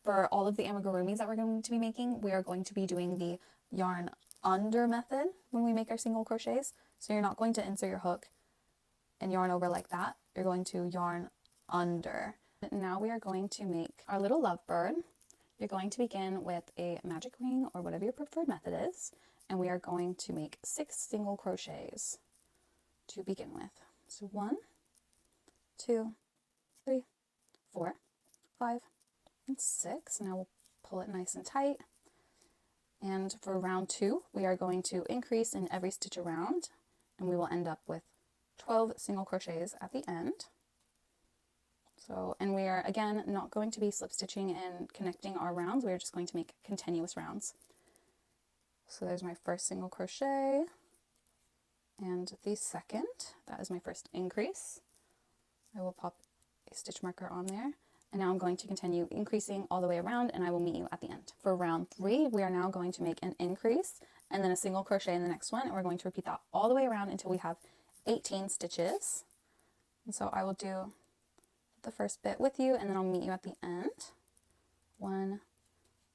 For all of the amigurumis that we're going to be making, we are going to be doing the yarn under method when we make our single crochets. So you're not going to insert your hook and yarn over like that. You're going to yarn under. Now we are going to make our little lovebird. You're going to begin with a magic ring or whatever your preferred method is, and we are going to make 6 single crochets to begin with. So 1, 2, 3, 4, 5, and 6. Now we'll pull it nice and tight. And for round 2, we are going to increase in every stitch around, and we will end up with 12 single crochets at the end. So, and we are again not going to be slip stitching and connecting our rounds. We are just going to make continuous rounds. So there's my first single crochet, and the second, that is my first increase. I will pop a stitch marker on there, and now I'm going to continue increasing all the way around, and I will meet you at the end. For round 3, we are now going to make an increase and then a single crochet in the next one, and we're going to repeat that all the way around until we have 18 stitches. And so I will do the first bit with you, and then I'll meet you at the end. 1,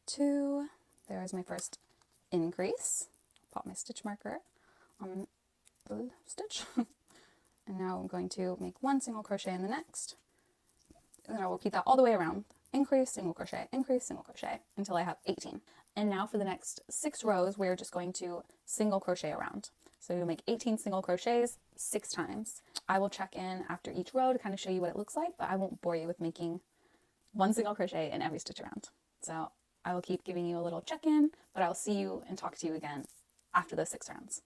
2, there is my first increase. Pop my stitch marker on the stitch. And now I'm going to make 1 single crochet in the next, and then I will repeat that all the way around. Increase, single crochet, increase, single crochet until I have 18. And now for the next 6 rows, we're just going to single crochet around. So you'll make 18 single crochets 6 times. I will check in after each row to kind of show you what it looks like, but I won't bore you with making 1 single crochet in every stitch around. So I will keep giving you a little check-in, but I'll see you and talk to you again after those 6 rounds.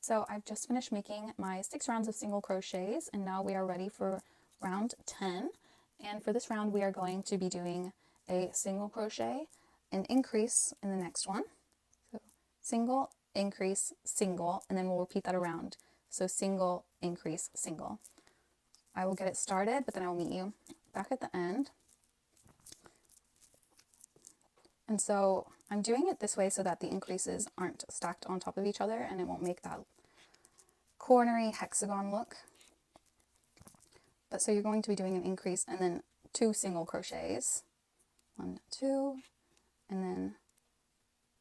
So I've just finished making my 6 rounds of single crochets, and now we are ready for round 10. And for this round, we are going to be doing a single crochet, an increase in the next one. So single, increase, single, and then we'll repeat that around. So single, increase, single. I will get it started, but then I will meet you back at the end. And so I'm doing it this way so that the increases aren't stacked on top of each other, and it won't make that cornery hexagon look. But so you're going to be doing an increase and then 2 single crochets. 1, 2, and then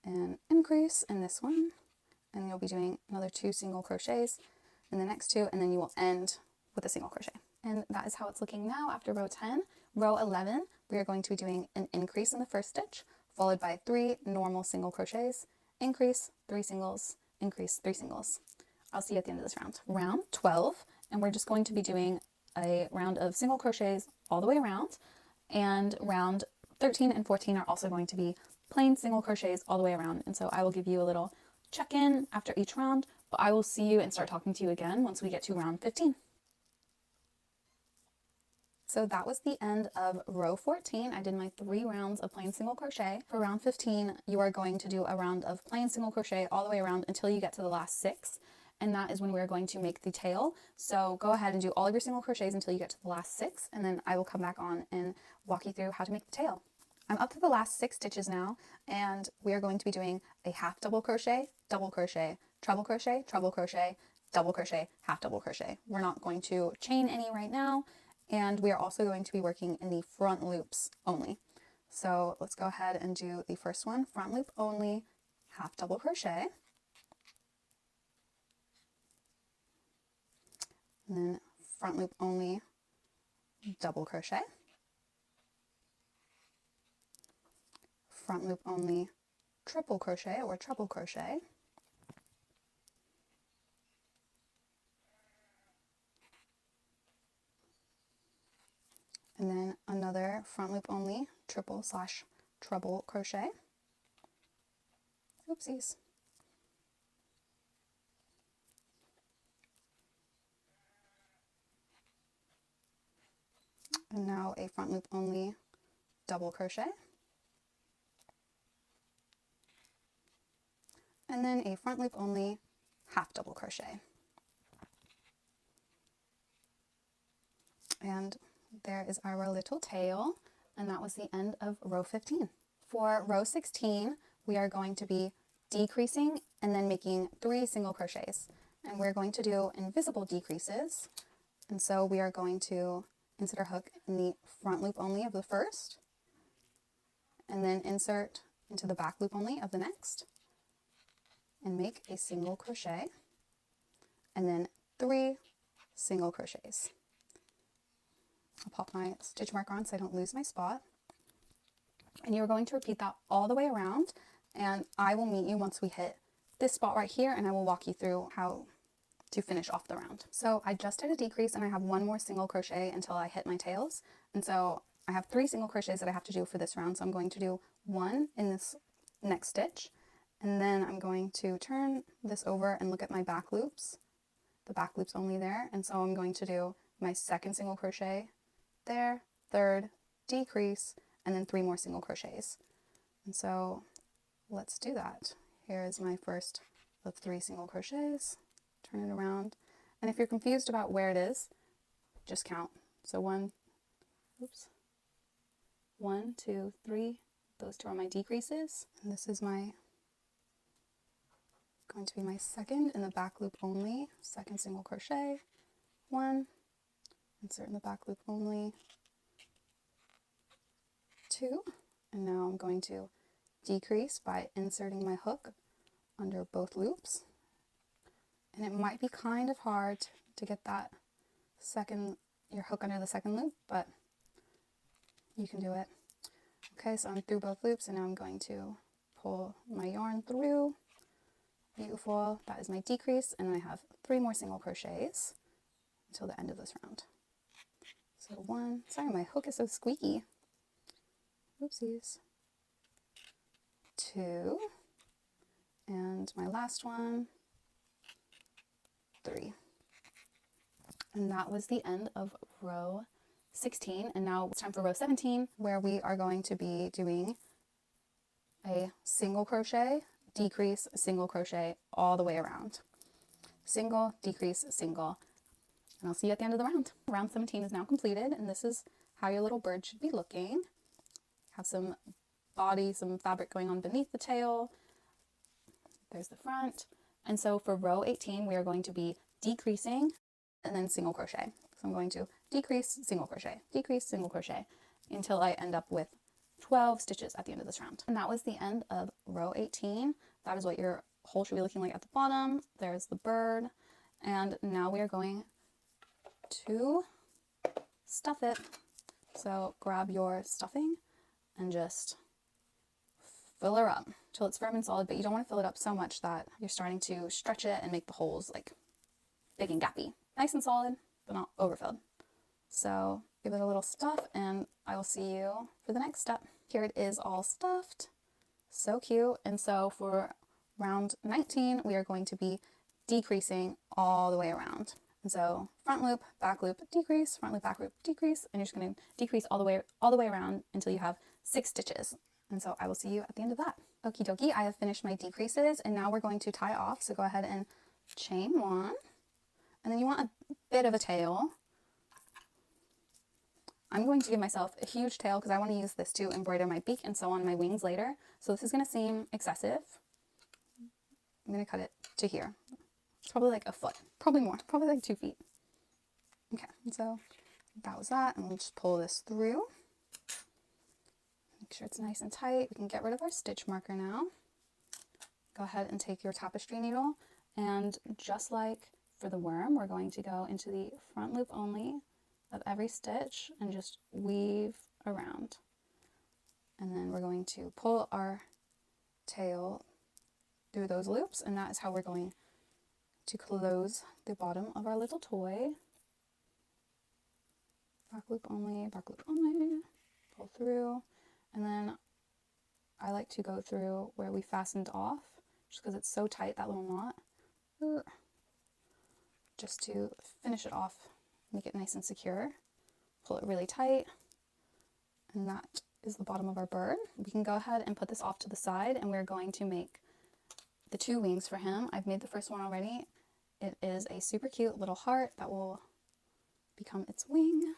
an increase in this one, and you'll be doing another 2 single crochets in the next 2, and then you will end with a single crochet. And that is how it's looking now after row 10. Row 11, we are going to be doing an increase in the first stitch, followed by 3 normal single crochets, increase, 3 singles, increase, 3 singles. I'll see you at the end of this round. Round 12, and we're just going to be doing a round of single crochets all the way around, and round 13 and 14 are also going to be plain single crochets all the way around. And so I will give you a little check-in after each round, but I will see you and start talking to you again once we get to round 15. So that was the end of row 14. I did my 3 rounds of plain single crochet. For round 15, you are going to do a round of plain single crochet all the way around until you get to the last 6. And that is when we're going to make the tail. So go ahead and do all of your single crochets until you get to the last 6, and then I will come back on and walk you through how to make the tail. I'm up to the last 6 stitches now, and we are going to be doing a half double crochet, treble crochet, double crochet, double crochet, half double crochet. We're not going to chain any right now, and we are also going to be working in the front loops only. So let's go ahead and do the first one, front loop only, half double crochet. And then front loop only, double crochet, front loop only, triple crochet or treble crochet, and then another front loop only, triple slash treble crochet. Oopsies. And now a front loop only double crochet, and then a front loop only half double crochet. And there is our little tail, and that was the end of row 15. For row 16, we are going to be decreasing and then making 3 single crochets, and we're going to do invisible decreases. And so we are going to insert our hook in the front loop only of the first, and then insert into the back loop only of the next, and make a single crochet, and then 3 single crochets. I'll pop my stitch marker on so I don't lose my spot. And you're going to repeat that all the way around, and I will meet you once we hit this spot right here, and I will walk you through how to finish off the round. So I just did a decrease and I have 1 more single crochet until I hit my tails. And so I have 3 single crochets that I have to do for this round. So I'm going to do 1 in this next stitch, and then I'm going to turn this over and look at my back loops. The back loop's only there, and so I'm going to do my 2nd single crochet there, 3rd, decrease, and then 3 more single crochets. And so let's do that. Here is my first of 3 single crochets. Turn it around, and if you're confused about where it is, just count. So 1, 2, 3, those 2 are my decreases, and this is going to be my 2nd in the back loop only, 2nd single crochet, 1, insert in the back loop only, 2, and now I'm going to decrease by inserting my hook under both loops. And it might be kind of hard to get your hook under the 2nd loop, but you can do it. Okay, so I'm through both loops, and now I'm going to pull my yarn through. Beautiful. That is my decrease, and I have 3 more single crochets until the end of this round. So 1, sorry, my hook is so squeaky. Oopsies. 2, and my last one, 3. And that was the end of row 16, and now it's time for row 17, where we are going to be doing a single crochet, decrease, single crochet all the way around. Single, decrease, single, and I'll see you at the end of the round. Round 17 is now completed, and this is how your little bird should be looking. Have some body, some fabric going on beneath the tail. There's the front. And so for row 18, we are going to be decreasing and then single crochet. So I'm going to decrease, single crochet, decrease, single crochet until I end up with 12 stitches at the end of this round. And that was the end of row 18. That is what your hole should be looking like at the bottom. There's the bird. And now we are going to stuff it. So grab your stuffing and just fill her up till it's firm and solid, but you don't want to fill it up so much that you're starting to stretch it and make the holes like big and gappy. Nice and solid, but not overfilled. So give it a little stuff, and I will see you for the next step. Here it is all stuffed. So cute. And so for round 19, we are going to be decreasing all the way around. And so front loop, back loop, decrease, front loop, back loop, decrease, and you're just going to decrease all the way around until you have 6 stitches. And so I will see you at the end of that. Okie dokie, I have finished my decreases, and now we're going to tie off. So go ahead and chain 1, and then you want a bit of a tail. I'm going to give myself a huge tail because I want to use this to embroider my beak and sew on my wings later. So this is going to seem excessive. I'm going to cut it to here. It's probably like a foot, probably more, probably like 2 feet. Okay, and so that was that, and we'll just pull this through. Make sure it's nice and tight. We can get rid of our stitch marker now. Go ahead and take your tapestry needle, and just like for the worm, we're going to go into the front loop only of every stitch and just weave around. And then we're going to pull our tail through those loops, and that is how we're going to close the bottom of our little toy. Back loop only, pull through, and then I like to go through where we fastened off, just because it's so tight, that little knot, just to finish it off, make it nice and secure. Pull it really tight, and that is the bottom of our bird. We can go ahead and put this off to the side, and we're going to make the 2 wings for him. I've made the first one already. It is a super cute little heart that will become its wing.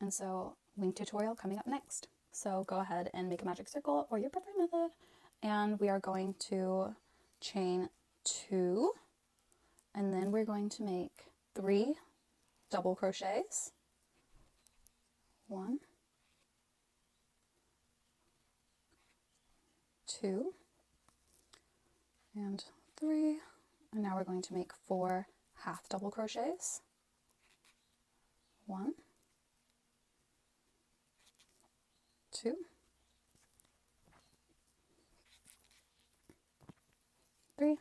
And so wing tutorial coming up next. So go ahead and make a magic circle or your preferred method. And we are going to chain 2, and then we're going to make 3 double crochets. 1, 2, and 3. And now we're going to make 4 half double crochets. 1, 2, 3,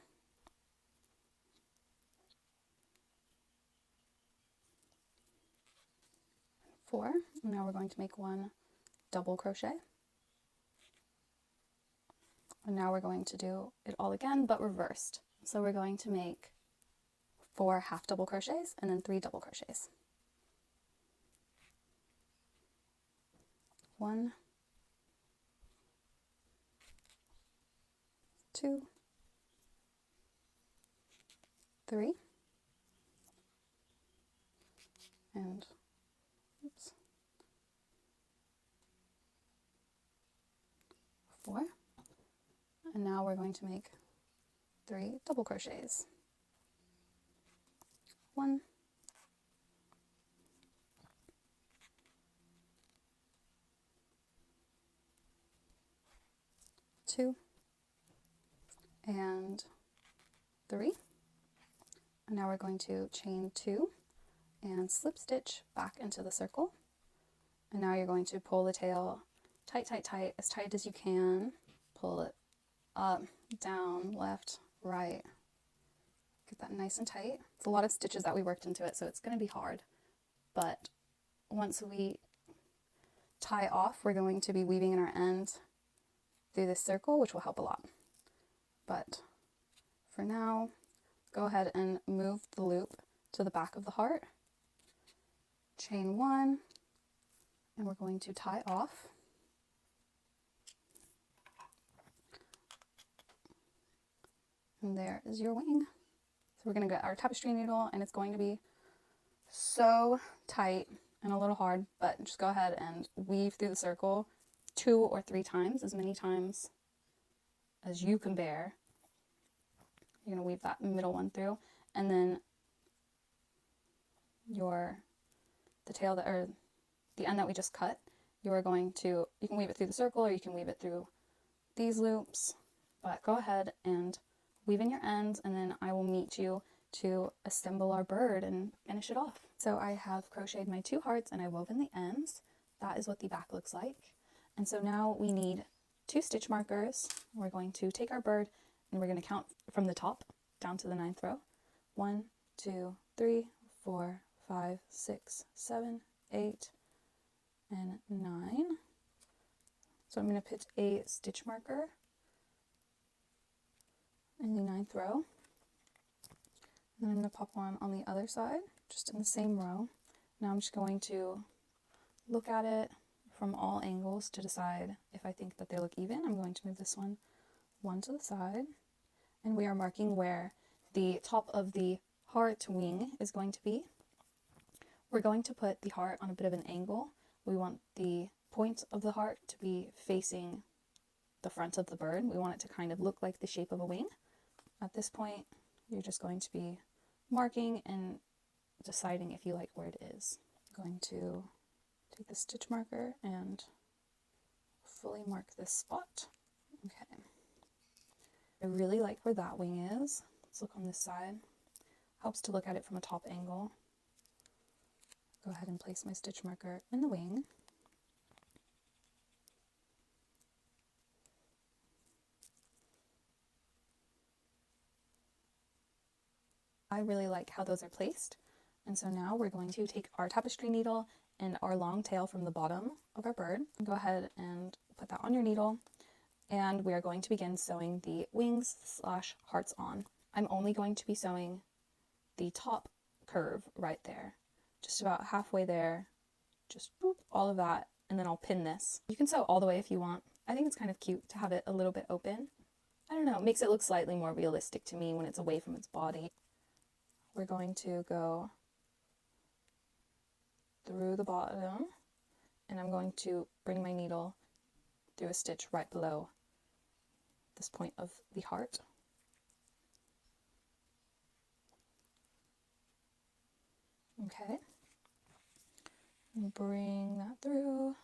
4. And now we're going to make 1 double crochet. And now we're going to do it all again, but reversed. So we're going to make 4 half double crochets and then 3 double crochets. 1, 2, 3, and 4. And now we're going to make 3 double crochets. 1, 2, and 3. And now we're going to chain 2 and slip stitch back into the circle. And now you're going to pull the tail tight, tight, tight, as tight as you can. Pull it up, down, left, right. Get that nice and tight. It's a lot of stitches that we worked into it, so it's going to be hard. But once we tie off, we're going to be weaving in our end through this circle, which will help a lot. But for now, go ahead and move the loop to the back of the heart. Chain 1, and we're going to tie off. And there is your wing. So we're going to get our tapestry needle, and it's going to be so tight and a little hard, but just go ahead and weave through the circle 2 or 3 times, as many times as you can bear. You're going to weave that middle one through, and then the tail that, or the end that we just cut, you can weave it through the circle, or you can weave it through these loops, but go ahead and weave in your ends, and then I will meet you to assemble our bird and finish it off. So I have crocheted my 2 hearts and I wove in the ends. That is what the back looks like. And so now we need 2 stitch markers. We're going to take our bird and we're going to count from the top down to the 9th row. 1, 2, 3, 4, 5, 6, 7, 8, and 9. So I'm going to put a stitch marker in the 9th row. And I'm going to pop one on the other side, just in the same row. Now I'm just going to look at it from all angles to decide if I think that they look even. I'm going to move this one to the side, and we are marking where the top of the heart wing is going to be. We're going to put the heart on a bit of an angle. We want the point of the heart to be facing the front of the bird. We want it to kind of look like the shape of a wing. At this point, you're just going to be marking and deciding if you like where it is. I'm going to take the stitch marker and fully mark this spot. Okay. I really like where that wing is. Let's look on this side. Helps to look at it from a top angle. Go ahead and place my stitch marker in the wing. I really like how those are placed. And so now we're going to take our tapestry needle and our long tail from the bottom of our bird. Go ahead and put that on your needle. And we are going to begin sewing the wings/hearts on. I'm only going to be sewing the top curve right there. Just about halfway there. Just boop, all of that. And then I'll pin this. You can sew all the way if you want. I think it's kind of cute to have it a little bit open. I don't know, it makes it look slightly more realistic to me when it's away from its body. We're going to go through the bottom, and I'm going to bring my needle through a stitch right below this point of the heart. Okay. Bring that through.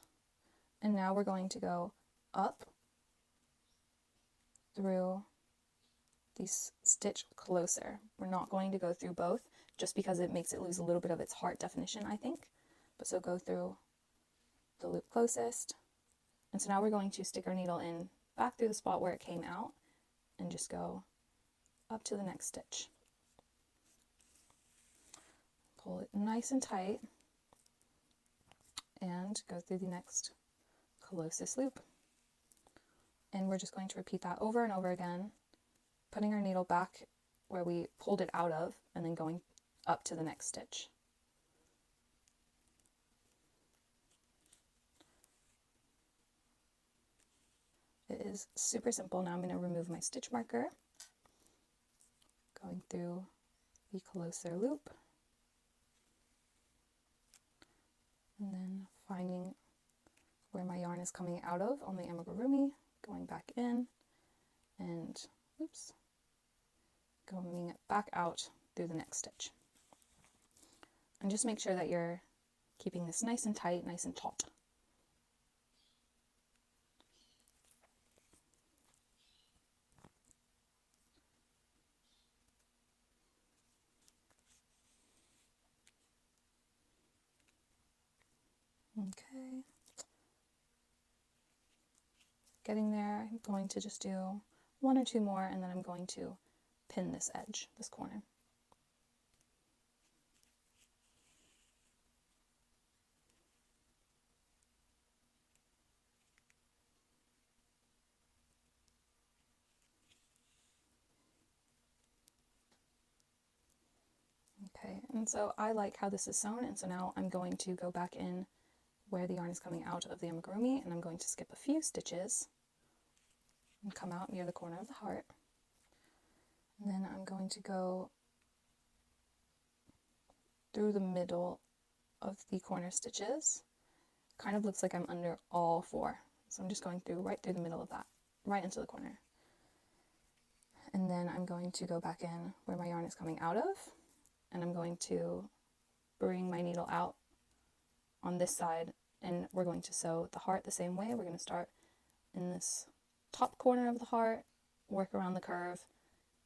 And now we're going to go up through the stitch closer. We're not going to go through both just because it makes it lose a little bit of its heart definition, I think. But so go through the loop closest. And so now we're going to stick our needle in back through the spot where it came out and just go up to the next stitch. Pull it nice and tight and go through the next closest loop. And we're just going to repeat that over and over again, putting our needle back where we pulled it out of and then going up to the next stitch. It is super simple. Now I'm going to remove my stitch marker, going through the closer loop, and then finding where my yarn is coming out of on the amigurumi, going back in, and oops, going back out through the next stitch. And just make sure that you're keeping this nice and tight, nice and taut. Okay. Getting there, I'm going to just do one or two more, and then I'm going to pin this edge, this corner. Okay, and so I like how this is sewn, and so now I'm going to go back in where the yarn is coming out of the amigurumi, and I'm going to skip a few stitches and come out near the corner of the heart. And then I'm going to go through the middle of the corner stitches. Kind of looks like I'm under all four. So I'm just going through right through the middle of that, right into the corner. And then I'm going to go back in where my yarn is coming out of, and I'm going to bring my needle out on this side, and we're going to sew the heart the same way. We're going to start in this top corner of the heart, work around the curve,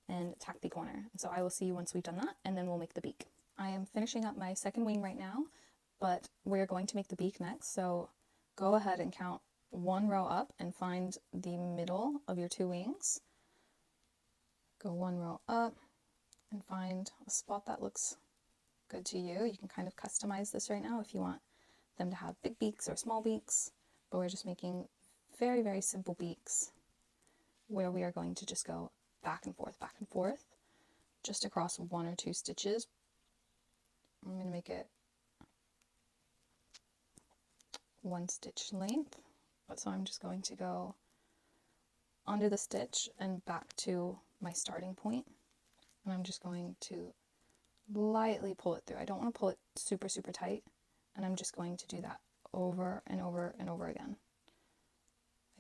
and tack the corner. And so I will see you once we've done that, and then we'll make the beak. I am finishing up my second wing right now, but we're going to make the beak next. So go ahead and count one row up and find the middle of your two wings. Go one row up and find a spot that looks good to you. You can kind of customize this right now if you want them to have big beaks or small beaks, but we're just making very, very simple beaks where we are going to just go back and forth, just across one or two stitches. I'm going to make it one stitch length, but so I'm just going to go under the stitch and back to my starting point, and I'm just going to lightly pull it through. I don't want to pull it super, super tight, and I'm just going to do that over and over and over again.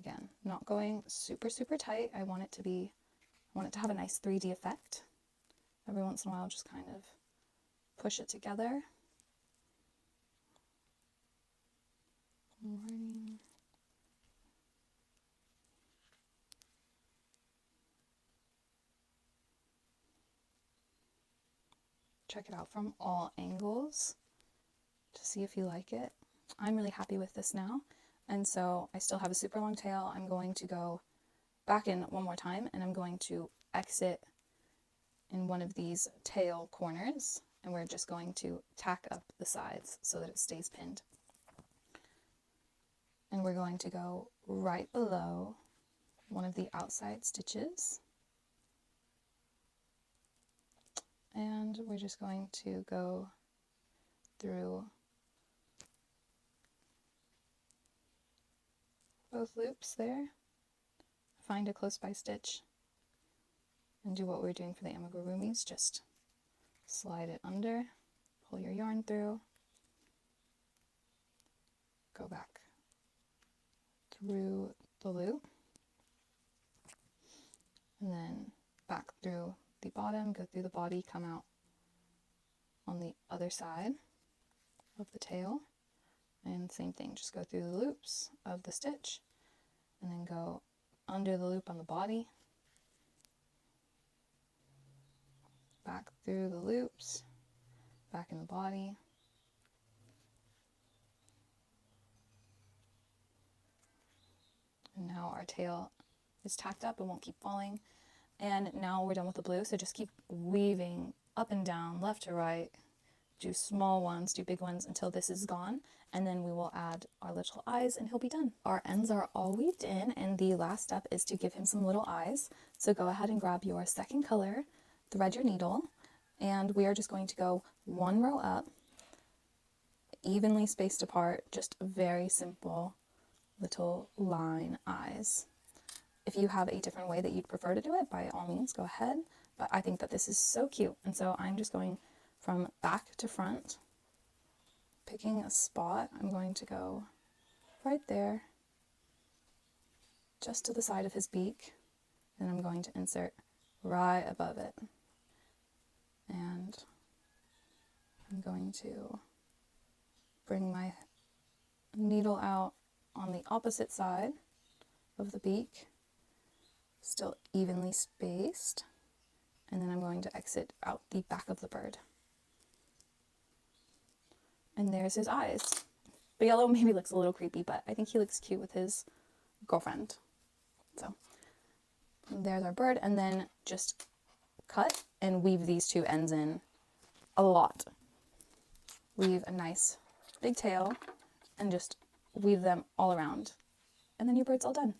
Again, not going super, super tight. I want it to have a nice 3D effect. Every once in a while, just kind of push it together. Check it out from all angles to see if you like it. I'm really happy with this now, and so I still have a super long tail. I'm going to go back in one more time, and I'm going to exit in one of these tail corners, and we're just going to tack up the sides so that it stays pinned. And we're going to go right below one of the outside stitches, and we're just going to go through both loops there, find a close by stitch, and do what we're doing for the amigurumis. Just slide it under, pull your yarn through, go back through the loop, and then back through the bottom, go through the body, come out on the other side of the tail, And same thing, just go through the loops of the stitch and then go under the loop on the body, back through the loops, back in the body, and now our tail is tacked up and won't keep falling. And now we're done with the blue, so just keep weaving up and down, left to right, do small ones, do big ones until this is gone, and then we will add our little eyes and he'll be done. Our ends are all weaved in, and the last step is to give him some little eyes. So go ahead and grab your second color, thread your needle, and we are just going to go one row up, evenly spaced apart, just very simple little line eyes. If you have a different way that you'd prefer to do it, by all means, go ahead. But I think that this is so cute. And so I'm just going from back to front, picking a spot. I'm going to go right there, just to the side of his beak. And I'm going to insert right above it. And I'm going to bring my needle out on the opposite side of the beak, still evenly spaced, and then I'm going to exit out the back of the bird. And there's his eyes. The yellow maybe looks a little creepy, but I think he looks cute with his girlfriend. So there's our bird, and then just cut and weave these two ends in a lot. Weave a nice big tail and just weave them all around, and then your bird's all done.